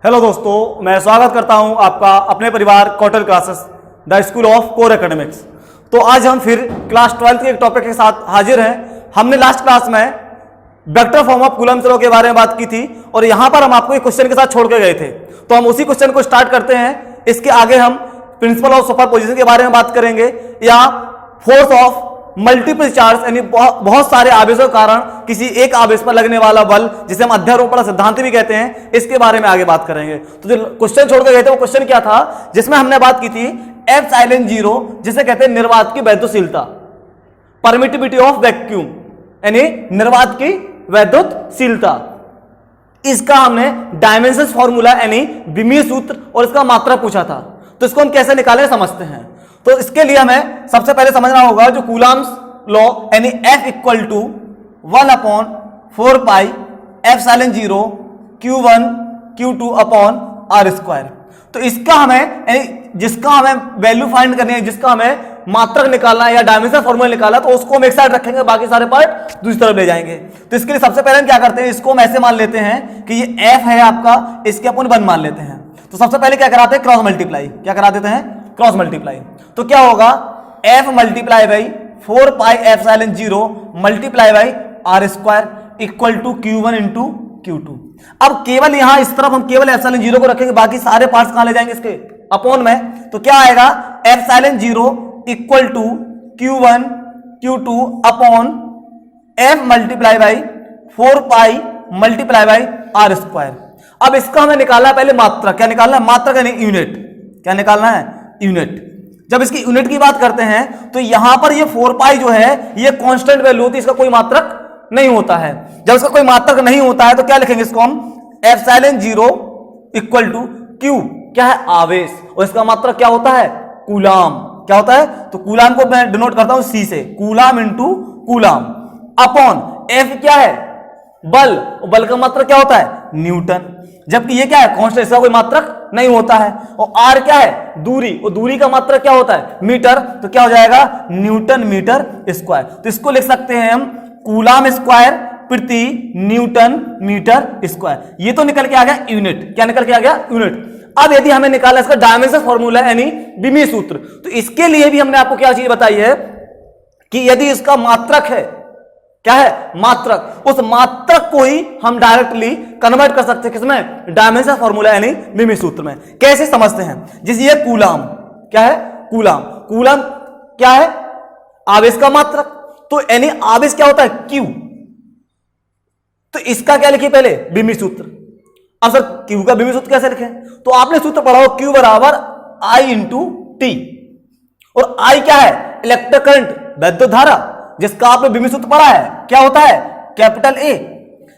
Hello दोस्तों, मैं स्वागत करता हूं आपका अपने परिवार cotton classes the school of core academics. तो आज हम फिर क्लास 12 के एक टॉपिक के साथ हाजिर हैं। हमने लास्ट क्लास में vector form of coulomb law के बारे में बात की थी और यहां पर हम आपको एक क्वेश्चन के साथ छोड़ के गए थे, तो हम उसी क्वेश्चन को स्टार्ट करते हैं। इसके आगे हम प्रिंसिपल ऑफ सुपरपोजिशन के बारे में बात करेंगे या फोर्स ऑफ मल्टीपल चार्ज यानी बहुत सारे आवेशों के कारण किसी एक आवेश पर लगने वाला बल, जिसे हम अध्यारोपण सिद्धांत भी कहते हैं, इसके बारे में आगे बात करेंगे। तो जो क्वेश्चन छोड़ के गए थे वो क्वेश्चन क्या था, जिसमें हमने बात की थी एप्सिलॉन जीरो, जिसे कहते हैं निर्वात की वैद्युतशीलता, परमिटिविटी ऑफ वैक्यूम यानी निर्वात की वैद्युतशीलता। इसका हमने डायमेंशन फॉर्मूला यानी विमीय सूत्र और इसका मात्रा पूछा था। तो इसको हम कैसे निकालें समझते हैं। तो इसके लिए हमें सबसे पहले समझना होगा जो कूलम्ब्स लॉ यानी F equal to 1/4 pi epsilon zero Q1 Q2 upon R square. तो इसका हमें जिसका हमें वैल्यू फाइंड करनी है, जिसका हमें मात्रक निकालना है या डायमेंशन फॉर्मूला निकाला, तो उसको हम एक साइड रखेंगे, बाकी सारे पार्ट दूसरी तरफ ले जाएंगे। तो इसके लिए सबसे पहले हम क्या करते हैं, इसको हम ऐसे मान लेते हैं कि ये F है आपका, इसके अपन 1 मान लेते हैं। तो सबसे पहले क्या कराते हैं, क्रॉस मल्टीप्लाई। क्या करा देते हैं, क्रॉस मल्टीप्लाई। तो क्या होगा, F multiply by 4 pi epsilon zero multiply by R square equal to Q1 into Q2। अब केवल यहां इस तरफ हम केवल एप्सिलॉन जीरो को रखेंगे, बाकी सारे पार्ट्स कहां ले जाएंगे इसके, अपॉन में। तो क्या आएगा, epsilon zero equal to Q1 Q2 upon F multiply by 4 pi multiply by R square. अब इसका हमें निकालना है पहले मात्रक। क्या निकालना है, मात्रक यानी यूनिट। क्या निकालना है, यूनिट। जब इसकी यूनिट की बात करते हैं तो यहां पर ये 4 पाई जो है ये कांस्टेंट वैल्यू होती है, इसका कोई मात्रक नहीं होता है। जब इसका कोई मात्रक नहीं होता है तो क्या लिखेंगे इसको हम, epsilon zero equal to Q क्या है, आवेश, और इसका मात्रक क्या होता है, कूलाम। क्या होता है, तो कूलाम को मैं डिनोट करता हूं C से, coulomb into coulomb, upon F क्या है, बल, और बल का मात्रक क्या होता है, न्यूटन। जबकि ये क्या है, कांस्टेंट, इसका कोई मात्रक नहीं होता है। और R क्या है, दूरी, और दूरी का मात्रक क्या होता है, मीटर। तो क्या हो जाएगा, न्यूटन मीटर स्क्वायर। तो इसको लिख सकते हैं हम कूलाम स्क्वायर प्रति न्यूटन मीटर स्क्वायर। ये तो निकल के आ गया यूनिट। क्या निकल के आ गया, यूनिट। अब यदि हमें निकाला इसका डायमेंशन फॉर्मूला यानी विमीय सूत्र, तो इसके लिए भी हमने आपको क्या चीज बताई है कि यदि इसका मात्रक है, क्या है, मात्रक, उस मात्रक को ही हम डायरेक्टली कन्वर्ट कर सकते हैं किसमें, डायमेंशन फॉर्मूला यानी विमीय सूत्र में। कैसे समझते हैं, जैसे ये कूलाम, क्या है, कूलाम। कूलाम क्या है, आवेश का मात्रक। तो यानी आवेश क्या होता है, Q। तो इसका क्या लिखिए पहले, विमीय सूत्र। अब सर Q का विमीय सूत्र कैसे लिखें, तो आपने सूत्र पढ़ा हो, Q बराबर I इंटू टी। और I क्या है, इलेक्ट्रिक करंट, वैद्युत धारा, जिसका आपने विमीय सूत्र पढ़ा है, क्या होता है, कैपिटल A।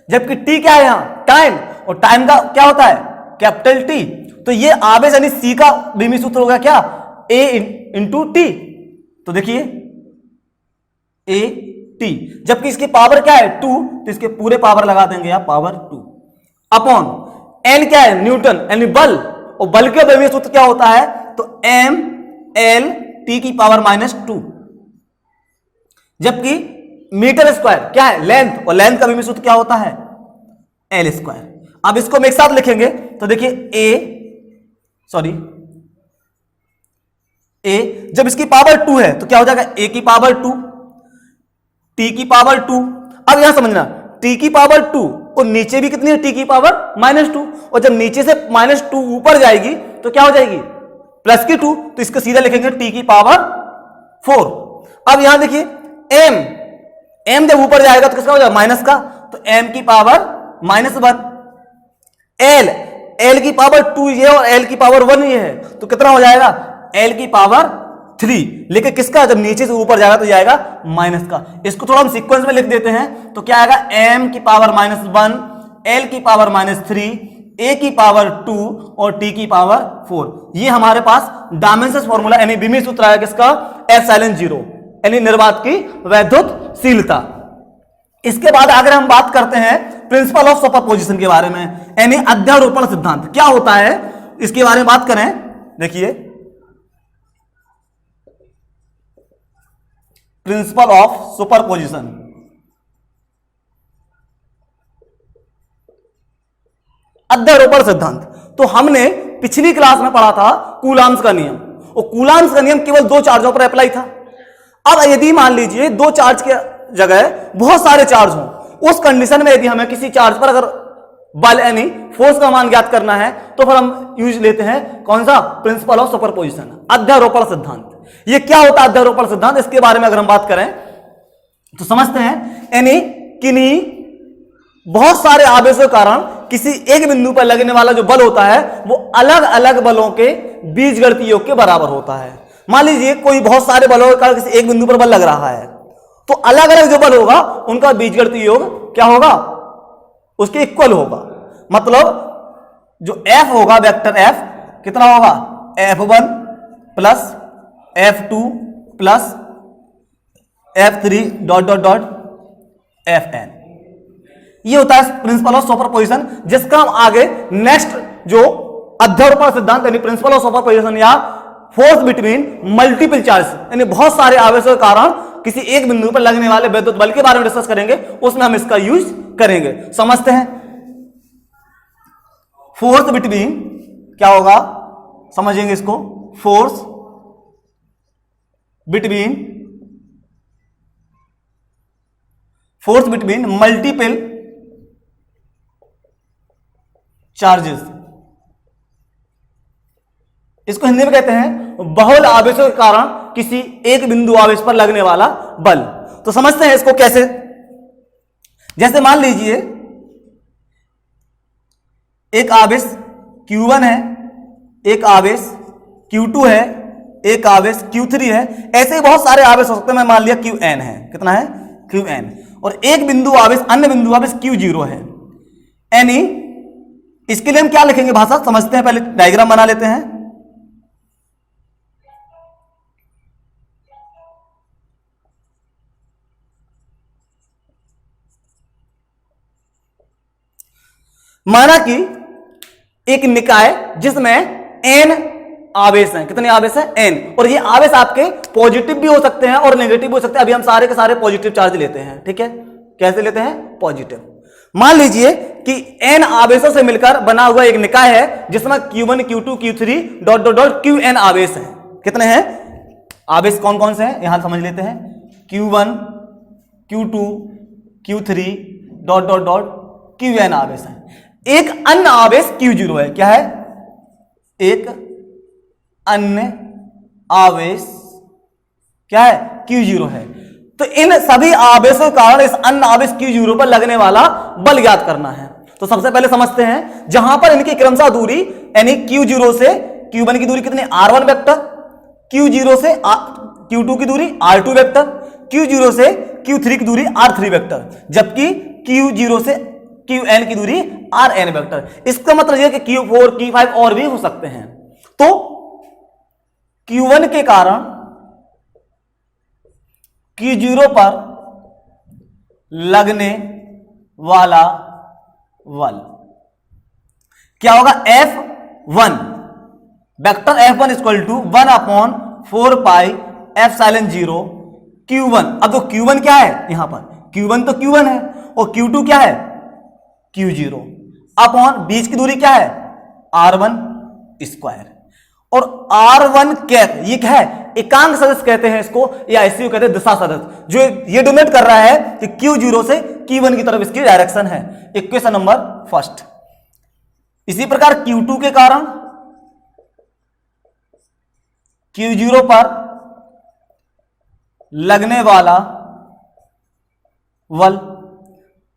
जबकि T क्या है यहां, टाइम, और टाइम का क्या होता है, कैपिटल T। तो ये आवेश यानी C का विमीय सूत्र होगा क्या, A इंटू टी। तो देखिए A T, जबकि इसकी पावर क्या है 2, तो इसके पूरे पावर लगा देंगे आप, पावर 2 अपॉन N क्या है, न्यूटन यानी बल, और बल के विमीय सूत्र क्या होता है, तो M L T की पावर -2। जबकि मीटर स्क्वायर क्या है, लेंथ, और लेंथ का विमीय सूत्र क्या होता है, L स्क्वायर। अब इसको हम एक साथ लिखेंगे तो देखिए A जब इसकी पावर 2 है तो क्या हो जाएगा, A की पावर 2, T की पावर 2। अब यहां समझना, T की पावर 2 और नीचे भी कितनी है, T की पावर -2, और जब नीचे से -2 ऊपर जाएगी तो क्या हो जाएगी, प्लस की 2, तो इसको सीधा लिखेंगे T की पावर 4। अब यहां देखिए m जब ऊपर जाएगा तो किसका हो जाएगा, माइनस का, तो m की पावर -1। l की पावर 2 ये और l की पावर 1 ये है, तो कितना हो जाएगा, l की पावर 3। लेकिन किसका, जब नीचे से ऊपर जाएगा तो जाएगा माइनस का। इसको थोड़ा हम सीक्वेंस में लिख देते हैं, तो क्या आएगा, m की पावर -1, l की पावर -3, a की पावर 2 और t की पावर 4। ये हमारे पास डायमेंशन फॉर्मूला यानी विमीय सूत्र आया किसका, एप्सिलॉन जीरो यानी निर्वात की वैद्युतशीलता। इसके बाद अगर हम बात करते हैं प्रिंसिपल ऑफ सुपरपोजिशन के बारे में, यानी अध्यारोपण सिद्धांत क्या होता है, इसके बारे में बात करें। देखिए प्रिंसिपल ऑफ सुपरपोजिशन, अध्यारोपण सिद्धांत। तो हमने पिछली क्लास में पढ़ा था कूलाम्स का नियम, और कूलाम्स का नियम केवल 2 चार्जों पर अप्लाई था। अब यदि मान लीजिए 2 चार्ज के जगह बहुत सारे चार्ज हों, उस कंडीशन में यदि हमें किसी चार्ज पर अगर बल यानी फोर्स का मान ज्ञात करना है तो फिर हम यूज लेते हैं कौन सा, प्रिंसिपल ऑफ सुपरपोजिशन, अध्यारोपण सिद्धांत। ये क्या होता है अध्यारोपण सिद्धांत, इसके बारे में अगर हम बात करें तो समझते हैं। यानी किन्हीं बहुत सारे आवेशों के कारण किसी एक बिंदु पर लगने वाला जो बल होता है वो अलग अलग बलों के बीजगणितीय योग के बराबर होता है। मान लीजिए कोई बहुत सारे बलों के कारण किसी एक बिंदु पर बल लग रहा है, तो अलग अलग जो बल होगा उनका बीजगणितीय योग क्या होगा, उसके इक्वल होगा। मतलब जो F होगा, वेक्टर F कितना होगा, F1 plus F2 plus F3 dot dot dot Fn। ये होता है प्रिंसिपल ऑफ सुपरपोजिशन, जिसका हम आगे नेक्स्ट जो अध्यारोपण सिद्धांत यानी प्रिंसिपल ऑफ सुपरपोजिशन या फोर्स बिटवीन मल्टीपल चार्ज यानी बहुत सारे आवेशों के कारण किसी एक बिंदु पर लगने वाले विद्युत बल के बारे में डिस्कस करेंगे, उसमें हम इसका यूज करेंगे। समझते हैं फोर्स बिटवीन क्या होगा, समझेंगे इसको। फोर्स बिटवीन मल्टीपल चार्जेस, इसको हिंदी में कहते हैं बहुल आवेशों के कारण किसी एक बिंदु आवेश पर लगने वाला बल। तो समझते हैं इसको कैसे। जैसे मान लीजिए एक आवेश Q1 है, एक आवेश Q2 है, एक आवेश Q3 है, ऐसे बहुत सारे आवेश हो सकते हैं। मैं मान लिया Qn है, कितना है Qn, और एक बिंदु आवेश अन्य बिंदु आवेश Q0 है। यानी इसके लिए हम क्या लिखेंगे भाषा समझते हैं, पहले डायग्राम बना लेते हैं। माना कि एक निकाय जिसमें n आवेश हैं, कितने आवेश हैं n, और ये आवेश आपके पॉजिटिव भी हो सकते हैं और नेगेटिव भी हो सकते हैं। अभी हम सारे के सारे पॉजिटिव चार्ज लेते हैं, ठीक है। कैसे लेते हैं, पॉजिटिव। मान लीजिए कि n आवेशों से मिलकर बना हुआ एक निकाय है जिसमें Q1 Q2 Q3 dot dot dot Qn आवेश हैं। कितने हैं आवेश, कौन कौन से हैं यहां समझ लेते हैं। Q1 Q2 Q3 dot dot dot Qn आवेश हैं। एक अन्य आवेश Q0 है, क्या है, एक अन्य आवेश क्या है, Q0 है। तो इन सभी आवेशों के कारण इस अन्य आवेश Q0 पर लगने वाला बल ज्ञात करना है। तो सबसे पहले समझते हैं, जहां पर इनकी क्रमशः दूरी यानी Q0 से Q1 की दूरी कितनी, R1 वेक्टर, Q0 से Q2 की दूरी R2 वेक्टर, Q0 से Q3 की दूरी R3 वेक्टर, जबकि Q0 से Qn की दूरी Rn वेक्टर। इसका मतलब यह कि Q4 Q5 और भी हो सकते हैं। तो Q1 के कारण Q0 पर लगने वाला बल क्या होगा, F1 vector F1 equal to 1/4 pi epsilon 0 Q1। अब तो Q1 क्या है, यहां पर Q1 तो Q1 है और Q2 क्या है Q0 अपॉन बीच की दूरी क्या है R1 स्क्वायर, और R1 कैप ये क्या है, एकांक सदिश कहते हैं इसको, या ऐसे कहते हैं दिशा सदिश, जो ये डोनेट कर रहा है कि Q0 से Q1 की तरफ इसकी डायरेक्शन है। Equation number first. इसी प्रकार Q2 के कारण Q0 पर लगने वाला बल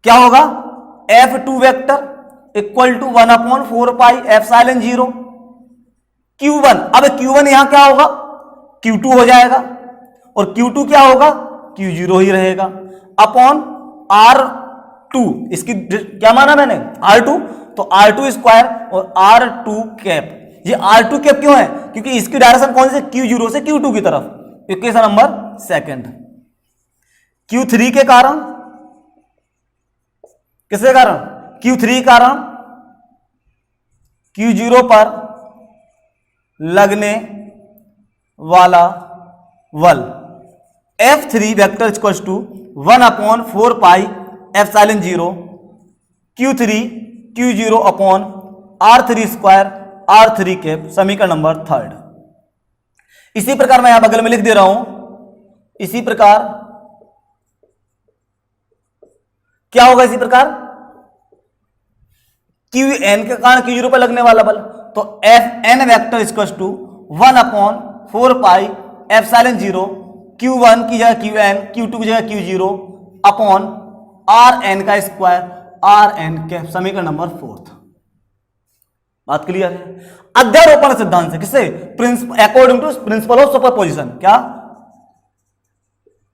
क्या होगा, F2 vector equal to 1/4 pi epsilon 0 Q1। अब Q1 यहां क्या होगा, Q2 हो जाएगा, और Q2 क्या होगा, Q0 ही रहेगा, अपॉन R2, इसकी क्या माना मैंने R2, तो R2 स्क्वायर और R2 कैप। ये R2 कैप क्यों है, क्योंकि इसकी डायरेक्शन कौन से, Q0 से Q2 की तरफ। Equation number second. Q3 के कारण, किसके कारण, Q3 कारण Q0 पर लगने वाला बल F3 vector equals to 1/4 pi epsilon 0 Q3 Q0 upon R3 square R3 cap, समीकरण नंबर 3। इसी प्रकार मैं यहां बगल में लिख दे रहा हूं, इसी प्रकार क्या होगा, इसी प्रकार क्यू एन के कारण क्यू जीरो पर लगने वाला बल, तो F N vector equal to 1/4 epsilon 0 Q1 की जगह क्यू एन, Q2 की जगह Q zero upon R N का स्क्वायर आर एन कैप, समीकरण नंबर 4। बात क्लियर है। अध्यारोपण सिद्धांत से, किससे? According to principle of superposition. क्या?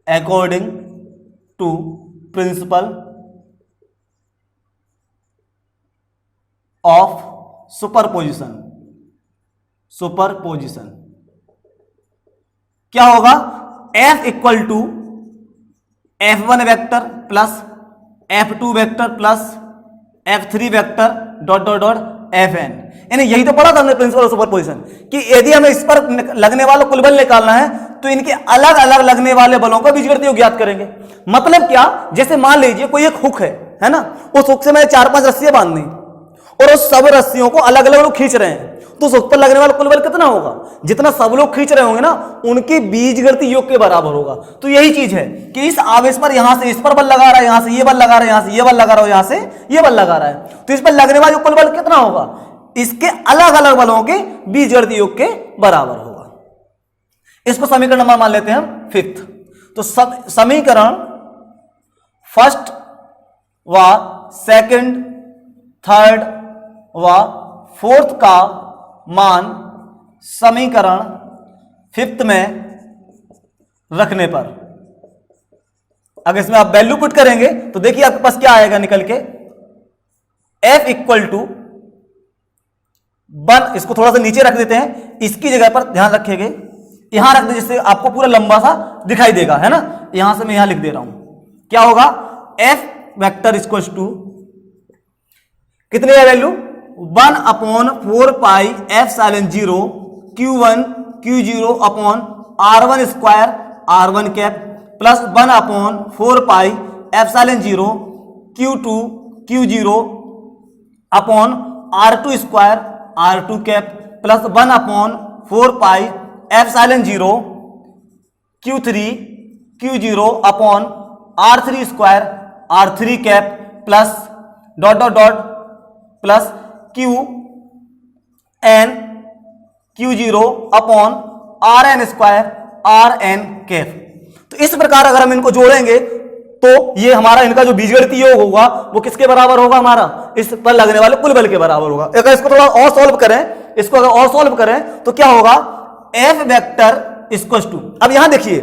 According to principle of superposition. Superposition क्या होगा? F equal to F1 vector plus F2 vector plus F3 vector dot dot dot Fn। यानी यही तो पढ़ा था हमने प्रिंसिपल ऑफ सुपरपोजिशन कि यदि हमें इस पर लगने वाला कुल बल निकालना है तो इनके अलग अलग लगने वाले बलों का बीजगणितीय योग ज्ञात करेंगे। मतलब क्या? जैसे मान लीजिए कोई एक हुक है ना, उस हुक से मैंने 4-5 रस्सियां बांधनी और उस सब रस्सियों को अलग अलग लोग खींच रहे हैं, तो उस हुक पर लगने वाला कुल बल कितना होगा? जितना सब लोग खींच रहे होंगे ना, उनके बीजगणितीय योग के बराबर होगा। तो यही चीज है कि इस आवेश पर यहां से इस पर बल लगा रहा है, यहां से ये बल लगा रहा है, यहां से ये बल लगा रहा है, यहां से ये बल लगा रहा है, तो इस पर लगने वाला कुल बल कितना होगा? इसके अलग अलग बलों के बीजगणितीय योग के बराबर होगा। इसको समीकरण नंबर मान लेते हैं हम 5th। तो समीकरण फर्स्ट व सेकंड, थर्ड व फोर्थ का मान समीकरण 5th में रखने पर, अगर इसमें आप वैल्यू पुट करेंगे तो देखिए आपके पास क्या आएगा निकल के, F इक्वल टू 1, इसको थोड़ा सा नीचे रख देते हैं, इसकी जगह पर ध्यान रखेंगे, यहां रख दे जिससे आपको पूरा लंबा सा दिखाई देगा, है ना। यहां से मैं यहां लिख दे रहा हूं, क्या होगा? F वेक्टर इक्वल टू कितनी है value? 1/4 epsilon 0 Q1 Q0 upon R1 square R1 cap plus 1/4 epsilon 0 Q2 Q0 upon R2 square R2 cap plus 1/4 epsilon 0 Q3 Q0 upon R3 square R3 cap plus dot dot dot plus Q N Q0 upon R N square R N cap. तो इस प्रकार अगर हम इनको जोड़ेंगे तो ये हमारा इनका जो बीजगणितीय योग होगा वो किसके बराबर होगा? हमारा इस पर लगने वाले कुल बल के बराबर होगा। अगर इसको थोड़ा और सॉल्व करें, इसको अगर और सॉल्व करें तो क्या होगा? F वेक्टर इक्वल टू, अब यहां देखिए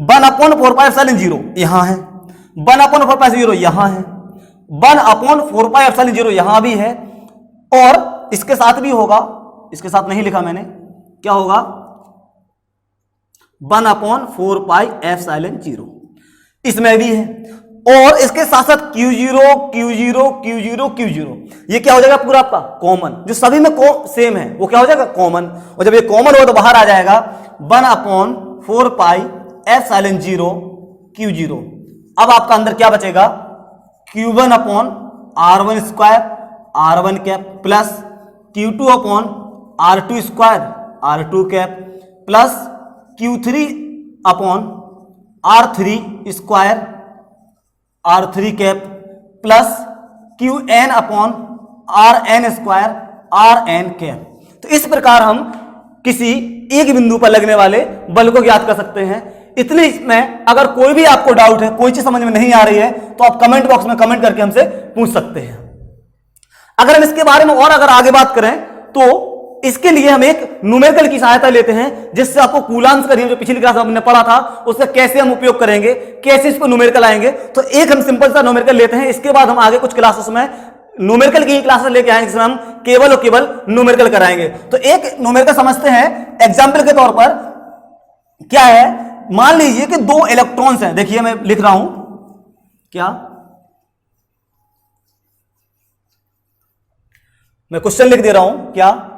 1/4 एप्सिलॉन 0 यहां है, 1/4 0 यहां है, 1/4 एप्सिलॉन 0 यहां भी है, और इसके साथ भी होगा, इसके साथ नहीं लिखा मैंने, क्या होगा? 1/4 एप्सिलॉन 0 इसमें भी है, और इसके साथ साथ Q0 Q0 Q0 Q0 ये क्या हो जाएगा? पूरा आपका कॉमन, जो सभी में सेम है वो क्या हो जाएगा? कॉमन। और जब ये कॉमन हो तो बाहर आ जाएगा 1/4 एप्सिलॉन 0 Q0। अब आपका अंदर क्या बचेगा? Q1 upon R1 square R1 cap plus Q2 upon R2 square R2 cap plus Q3 upon R3 square R3 cap plus Qn upon Rn square Rn cap. तो इस प्रकार हम किसी एक बिंदु पर लगने वाले बल को ज्ञात कर सकते हैं। इतने में अगर कोई भी आपको डाउट है, कोई चीज समझ में नहीं आ रही है, तो आप कमेंट बॉक्स में कमेंट करके हमसे पूछ सकते हैं। अगर हम इसके बारे में और अगर आगे बात करें तो इसके लिए हम एक न्यूमेरिकल की सहायता लेते हैं, जिससे आपको कूलाम्स का नियम जो पिछली क्लास में हमने पढ़ा था उसका कैसे हम उपयोग करेंगे, कैसे इसको न्यूमेरिकल आएंगे। तो एक हम सिंपल सा न्यूमेरिकल लेते हैं, इसके बाद हम आगे कुछ क्लासेस में न्यूमेरिकल की क्लासेस लेके आएंगे जिसमें हम केवल और केवल न्यूमेरिकल कराएंगे। तो एक न्यूमेरिकल समझते हैं एग्जाम्पल के तौर पर। क्या है? मान लीजिए कि 2 इलेक्ट्रॉन्स हैं, देखिए मैं लिख रहा हूं, क्या मैं क्वेश्चन लिख दे रहा हूं, क्या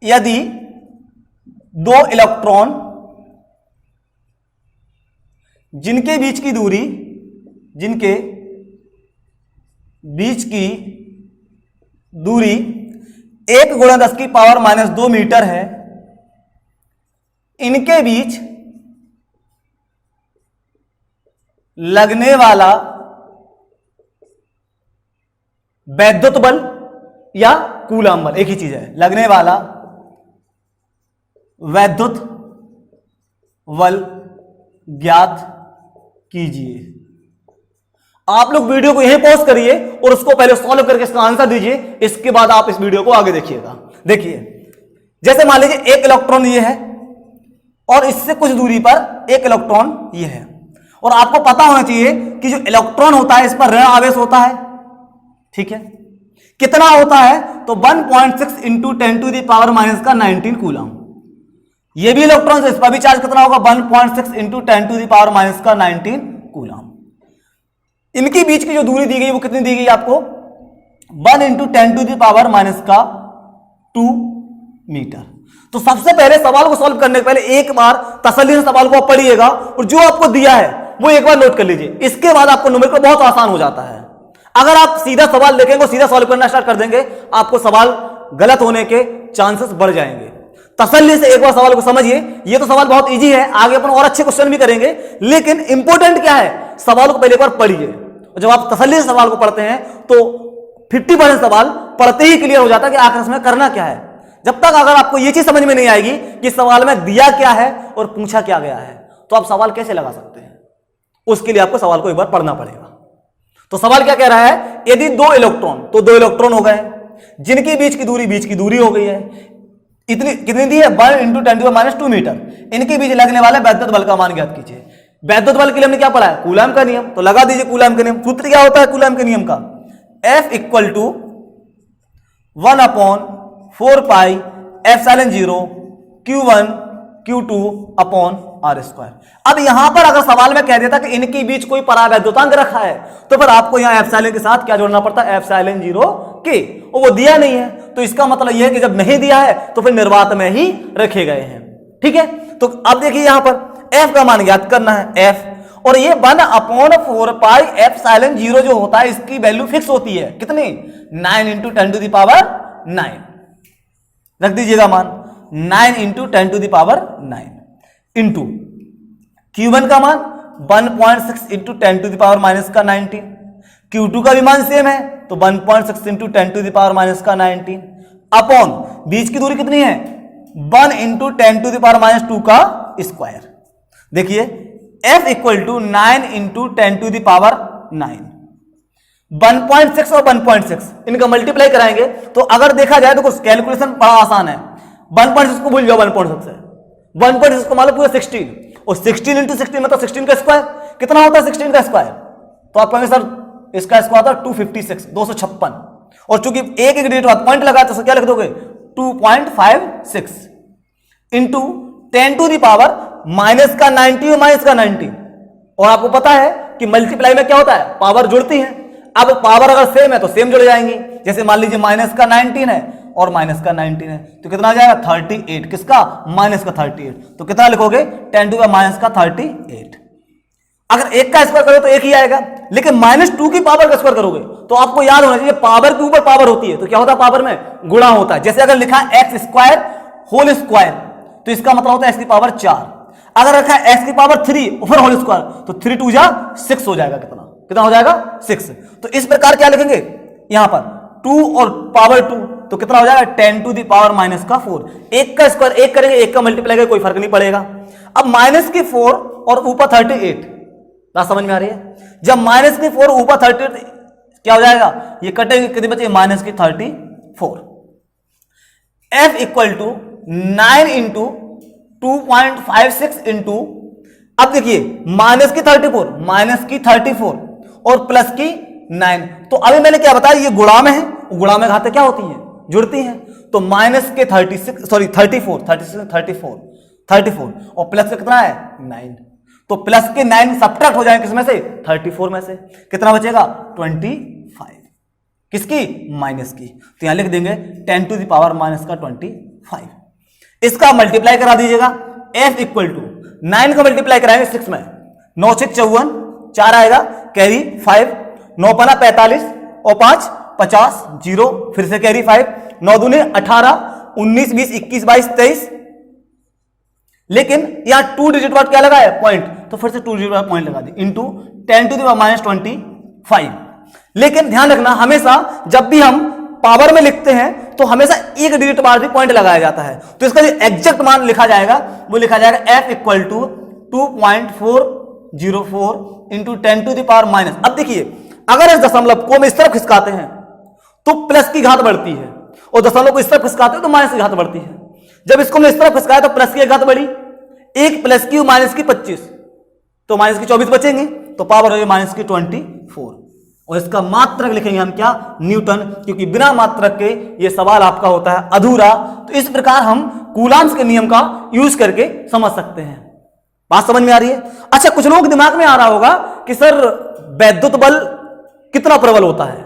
यदि 2 इलेक्ट्रॉन जिनके बीच की दूरी 1 गुणा 10 की पावर -2 मीटर है, इनके बीच लगने वाला वैद्युत बल या कूलम बल एक ही चीज है, लगने वाला वैद्युत बल ज्ञात कीजिए। आप लोग वीडियो को यहीं पॉज करिए और उसको पहले सॉल्व करके इसका आंसर दीजिए, इसके बाद आप इस वीडियो को आगे देखिएगा। देखिए, जैसे मान लीजिए 1 इलेक्ट्रॉन ये है और इससे कुछ दूरी पर 1 इलेक्ट्रॉन ये है, और आपको पता होना चाहिए कि जो इलेक्ट्रॉन होता है इस पर ऋण आवेश होता है, ठीक है। कितना होता है? तो 1.6 इंटू 10⁻⁻⁹ कूलम। ये भी इलेक्ट्रॉन, इस पर भी चार्ज कितना होगा? 1.6 इंटू 10⁻⁻⁹ कूलम। इनके बीच की जो दूरी दी गई वो कितनी दी गई आपको? 1 इंटू 10⁻² मीटर। तो सबसे पहले सवाल को सॉल्व करने के पहले एक बार तसल्ली से सवाल को आप पढ़िएगा और जो आपको दिया है वो एक बार नोट कर लीजिए। इसके बाद आपको न्यूमेरिकल बहुत आसान हो जाता है। अगर आप सीधा सवाल देखेंगे, सीधा सॉल्व करना स्टार्ट कर देंगे, आपको सवाल गलत होने के चांसेस बढ़ जाएंगे। तसल्ली से एक बार सवाल को समझिए। ये तो सवाल बहुत इजी है, आगे अपन और अच्छे क्वेश्चन भी करेंगे, लेकिन इंपॉर्टेंट क्या है? सवाल को पहले एक बार पढ़िए। जब आप तसल्ली से सवाल को पढ़ते हैं तो 50% सवाल पढ़ते ही क्लियर हो जाता है कि आखिर इसमें करना क्या है। जब तक अगर आपको यह चीज समझ में नहीं आएगी कि सवाल में दिया क्या है और पूछा क्या गया है, तो आप सवाल कैसे लगा सकते हैं? उसके लिए आपको सवाल को एक बार पढ़ना पड़ेगा। तो सवाल क्या कह रहा है? यदि 2 इलेक्ट्रॉन, तो 2 इलेक्ट्रॉन हो गए जिनकी बीच की दूरी हो गई है, इतनी कितनी दी है? 1 इंटू 10⁻² मीटर। इनके बीच लगने वाले वैद्युत बल का मान ज्ञात कीजिए। वैद्युत बल के लिए हमने क्या पढ़ा है? कूलम का नियम। तो लगा दीजिए कूलम के नियम। सूत्र क्या होता है कूलम के नियम का? F equal to 1/4πε0 Q1 Q2 upon R²। अब यहां पर अगर सवाल में कह देता कि इनके बीच कोई परावैद्युतांक रखा है, तो फिर आपको यहां एप्सिलॉन के साथ क्या जोड़ना पड़ता है? एप्सिलॉन0 के। वो दिया नहीं है, तो इसका मतलब यह है कि जब नहीं दिया है तो फिर निर्वात में ही रखे गए हैं, ठीक है। तो अब देखिए यहां पर F का मान ज्ञात करना है, F, और ये 1/4πε0 जो होता है इसकी वैल्यू फिक्स होती है कितनी? 9 इंटू 10⁹ रख दीजिएगा मान 9 इंटू 10⁹ इंटू Q1 का मान 1.6 इंटू 10⁻⁻⁹। Q2 का भी मान सेम है, तो 1.6 इंटू 10⁻⁻⁹ अपॉन बीच की दूरी कितनी है? 1 इंटू 10⁻² का स्क्वायर। देखिए F इक्वल टू 9 इंटू 10⁻⁹। 1.6 और 1.6 इनका मल्टीप्लाई कराएंगे तो अगर देखा जाए तो कैलकुलेशन बड़ा आसान है। 1.6 को भूल जाओ, 1.6 से 1.6 को मान लो पूरा 16, और 16 इंटू 16 मतलब 16 का स्क्वायर। कितना होता है 16 का स्क्वायर? तो आप कहेंगे सर इसका स्क्वायर था 256, 256, और चूंकि एक डिजिट पॉइंट लगा तो क्या लिख दोगे? 2.56 इंटू 10⁻⁻90 और -90। और आपको पता है कि मल्टीप्लाई में क्या होता है? पावर जुड़ती है। अब पावर अगर सेम है तो सेम जुड़ जाएंगी। जैसे मान लीजिए -19 है और -19 है, तो कितना आ जाएगा? 38। किसका? -38। तो कितना लिखोगे? 10⁻⁻38। अगर एक का स्क्वायर करोगे तो एक ही आएगा, लेकिन -2 की पावर का स्क्वायर करोगे तो आपको याद होना चाहिए पावर के ऊपर पावर होती है तो क्या होता है? पावर में गुणा होता है। जैसे अगर लिखा x² होल स्क्वायर तो इसका मतलब होता है x की पावर 4। अगर रखा है x की पावर 3 और होल स्क्वायर तो 3 2 जा 6 हो जाएगा। कितना हो जाएगा? 6। तो इस प्रकार क्या लिखेंगे यहां पर? 2 और पावर 2, तो कितना हो जाएगा? 10⁻⁻⁴। एक का स्क्वायर एक करेंगे, एक का मल्टीप्लाई करेंगे, कोई फर्क नहीं पड़ेगा। अब -4 और ऊपर 38, बात समझ में आ रही है? जब -4 ऊपर 38 क्या हो जाएगा? ये कटेंगे, कितने बचे? -34। F equal to 9 into 2.56 into, अब देखिए -34 और प्लस की 9। तो अभी मैंने क्या बताया? ये गुणा में है, गुणा में घातें क्या होती हैं? जुड़ती हैं। तो -34 और प्लस का कितना है? 9। तो प्लस के 9 सब्ट्रैक्ट हो जाएंगे किसमें से? 34 में से। कितना बचेगा? 25। किसकी? माइनस की। तो यहां लिख देंगे 10⁻⁻25। इसका मल्टीप्लाई करा दीजिएगा। F इक्वल टू 9 का मल्टीप्लाई कराएंगे 6 में, 9 6 54, 4 आएगा, कैरी 5, 9 5 45 और 5 50, 0, फिर से कैरी 5, 9 दूने 18, 19, 20, 21, 22, 23। लेकिन यहां 2 डिजिट बाद क्या लगा है? पॉइंट, तो फिर से 2 डिजिट बाद पॉइंट लगा दी, इंटू 10 टू द पावर -25। लेकिन ध्यान रखना, हमेशा जब भी हम पावर में लिखते हैं तो हमेशा एक डिजिट बाद भी पॉइंट लगाया जाता है। तो इसका जो एग्जैक्ट मान लिखा जाएगा वो लिखा जाएगा f equal to 2.404 into 10 to the power minus. अब देखिए, अगर इस दशमलव को हम इस तरफ खिसकाते हैं तो प्लस की घात बढ़ती है, और दशमलव को इस तरफ खिसकाते हैं तो माइनस की घात बढ़ती है। जब इसको हमने इस तरफ खिसकाया तो प्लस की घात बढ़ी, 1 प्लस की माइनस की 25, तो माइनस की 24 बचेंगे, तो पावर हो माइनस की 24। और इसका मात्रक लिखेंगे हम क्या? न्यूटन, क्योंकि बिना मात्रक के ये सवाल आपका होता है अधूरा। तो इस प्रकार हम कूलाम्स के नियम का यूज करके समझ सकते हैं। बात समझ में आ रही है? अच्छा, कुछ लोगों के दिमाग में आ रहा होगा कि सर वैद्युत बल कितना प्रबल होता है?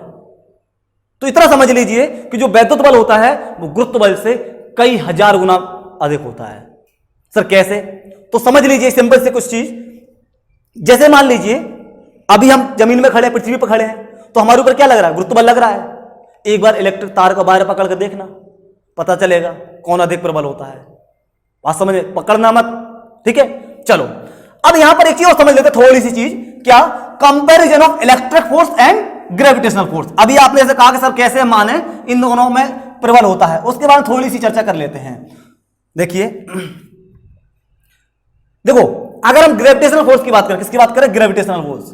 तो इतना समझ लीजिए कि जो वैद्युत बल होता है वो गुरुत्व बल से कई हजार गुना अधिक होता है। सर कैसे? तो समझ लीजिए सिंपल से कुछ चीज, जैसे मान लीजिए अभी हम जमीन में खड़े हैं, पृथ्वी पर खड़े हैं, तो हमारे ऊपर क्या लग रहा है? गुरुत्व बल लग रहा है। एक बार इलेक्ट्रिक तार को बाहर पकड़ कर देखना, पता चलेगा कौन अधिक प्रबल होता है। बात समझ, पकड़ना मत, ठीक है? चलो, अब यहां पर एक चीज और समझ लेते, थोड़ी सी चीज, क्या? Comparison of electric force and gravitational force. अभी आपने ऐसे कहा कि सर कैसे माने इन दोनों में प्रबल होता है, उसके बाद थोड़ी सी चर्चा कर लेते हैं। देखिए, देखो, अगर हम ग्रेविटेशनल फोर्स की बात करें, किसकी बात करें? ग्रेविटेशनल फोर्स,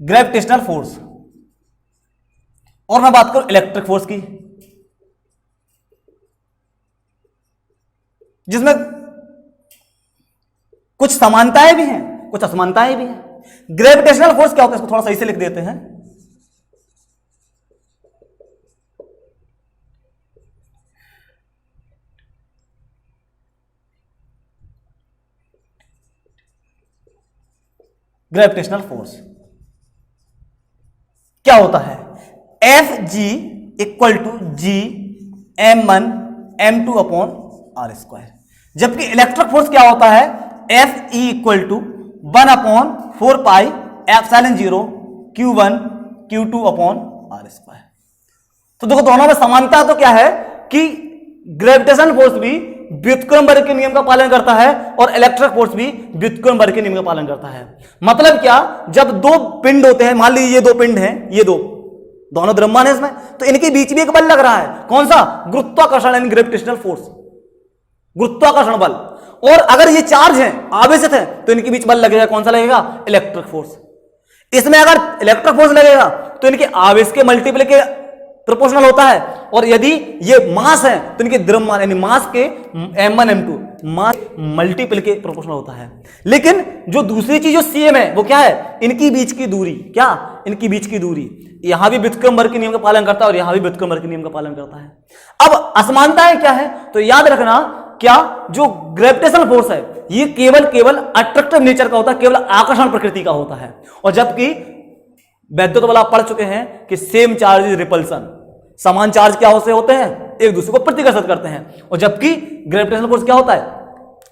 ग्रेविटेशनल फोर्स, और मैं बात करूं इलेक्ट्रिक फोर्स की, जिसमें कुछ समानताएं भी हैं, कुछ असमानताएं भी हैं। ग्रेविटेशनल फोर्स क्या होता है, इसको थोड़ा सही से लिख देते हैं। ग्रेविटेशनल फोर्स क्या होता है? F G equal to G m1 m2 upon R square. जबकि इलेक्ट्रिक फोर्स क्या होता है? F E equal to 1 upon 4 pi epsilon 0 Q1 Q2 upon R square. तो देखो, दोनों में समानता तो क्या है कि ग्रेविटेशनल फोर्स भी व्युत्क्रमबर्ग के नियम का पालन करता है और इलेक्ट्रिक फोर्स भी व्युत्क्रमबर्ग के नियम का पालन करता है। मतलब क्या? जब दो पिंड होते हैं, मान लीजिए ये दो पिंड हैं, ये दोनों द्रव्यमान है इसमें, तो इनके बीच में एक बल लग रहा है। कौन सा? गुरुत्वाकर्षण यानी ग्रेविटेशनल फोर्स, गुरुत्वाकर्षण बल। और अगर ये चार्ज हैं, आवेशित है, तो इनके बीच बल लगेगा। कौन सा लगेगा? Electric force. इसमें अगर इलेक्ट्रिक फोर्स लगेगा तो इनके आवेश के मल्टीपल के प्रोपोर्शनल होता है, और यदि ये मास है तो इनके द्रव्यमान यानी मास के m1 m2 मास मल्टीपल के प्रोपोर्शनल होता है। लेकिन जो दूसरी चीज जो सेम है वो क्या है? इनकी बीच की दूरी। क्या? इनकी बीच की दूरी। यहां भी व्युत्क्रमबर्ग के नियम का पालन करता है और यहां भी व्युत्क्रमबर्ग के नियम का पालन करता है। अब असमानताएं क्या है? तो याद रखना, क्या जो ग्रेविटेशनल फोर्स है ये केवल अट्रैक्टिव नेचर का होता है, केवल आकर्षण प्रकृति का होता है। और जबकि वैद्युत बल आप पढ़ चुके हैं कि सेम चार्ज इज रिपल्सन, समान चार्ज क्या होते हैं? एक दूसरे को प्रतिकर्षित करते हैं। और जबकि ग्रेविटेशनल फोर्स क्या होता है?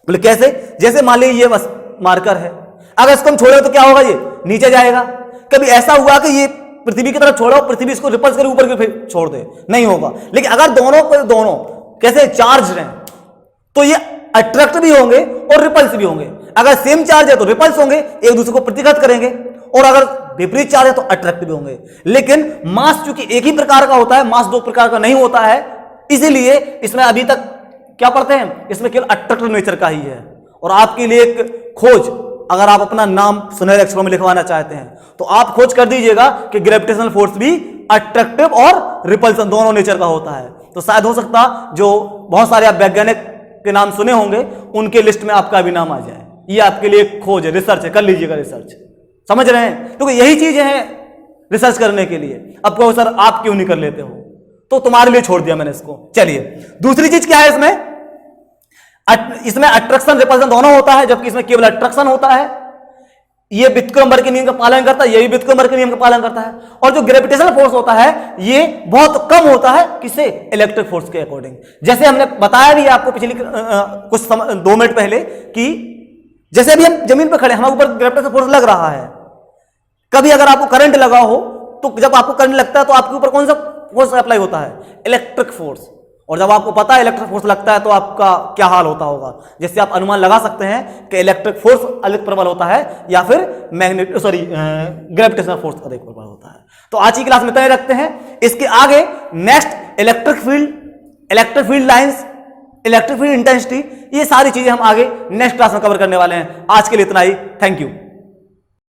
बोले कैसे? जैसे मान लीजिए ये बस मार्कर है, अगर इसको हम छोड़े तो क्या होगा? ये नीचे जाएगा। कभी ऐसा हुआ कि ये पृथ्वी की तरफ छोड़ो, पृथ्वी इसको रिपल्स करे ऊपर की छोड़ दे? नहीं होगा। लेकिन अगर दोनों कैसे चार्ज हैं तो ये अट्रैक्ट भी होंगे और रिपल्स भी होंगे। अगर सेम चार्ज है तो रिपल्स होंगे, एक दूसरे को प्रतिघात करेंगे, और अगर विपरीत चार्ज है तो अट्रैक्ट भी होंगे। लेकिन मास चूंकि एक ही प्रकार का होता है, मास दो प्रकार का नहीं होता है, इसीलिए इसमें अभी तक क्या पढ़ते हैं? इसमें केवल अट्रैक्टिव नेचर का ही है। और आपके लिए एक खोज, अगर आप अपना नाम सुनहरे अक्षरों में लिखवाना चाहते हैं तो आप खोज कर दीजिएगा कि ग्रेविटेशनल फोर्स भी अट्रैक्टिव और रिपल्सन दोनों नेचर का होता है। तो शायद हो सकता जो बहुत सारे आप वैज्ञानिक के नाम सुने होंगे उनके लिस्ट में आपका भी नाम आ जाए। ये आपके लिए एक खोज है, रिसर्च है, कर लीजिएगा रिसर्च। समझ रहे हैं? तो यही चीजें हैं रिसर्च करने के लिए। अब कहो सर आप क्यों नहीं कर लेते हो, तो तुम्हारे लिए छोड़ दिया मैंने इसको। चलिए, दूसरी चीज क्या है इसमें? इसमें अट्रैक्शन रिपल्सन दोनों होता है, जबकि इसमें केवल अट्रैक्शन होता है। ये व्युत्क्रमबर्ग के नियम का पालन करता है, ये भी व्युत्क्रमबर्ग के नियम का पालन करता है। और जो ग्रेविटेशनल फोर्स होता है ये बहुत कम होता है, किससे? इलेक्ट्रिक फोर्स के अकॉर्डिंग। जैसे हमने बताया भी आपको पिछली कुछ 2 मिनट पहले कि जैसे अभी हम जमीन पर खड़े, हमारे ऊपर ग्रेविटेशनल फोर्स लग रहा है, कभी अगर आपको करंट लगा हो तो जब आपको करंट लगता है तो आपके ऊपर कौन सा फोर्स अप्लाई होता है? Electric force. और जब आपको पता है इलेक्ट्रिक फोर्स लगता है तो आपका क्या हाल होता होगा, जिससे आप अनुमान लगा सकते हैं कि इलेक्ट्रिक फोर्स अधिक प्रबल होता है या फिर ग्रेविटेशनल फोर्स अधिक प्रबल होता है। तो आज की क्लास में तय रखते हैं। इसके आगे next electric field lines, electric field intensity, ये सारी चीजें हम आगे नेक्स्ट क्लास में कवर करने वाले हैं। आज के लिए इतना ही। Thank you.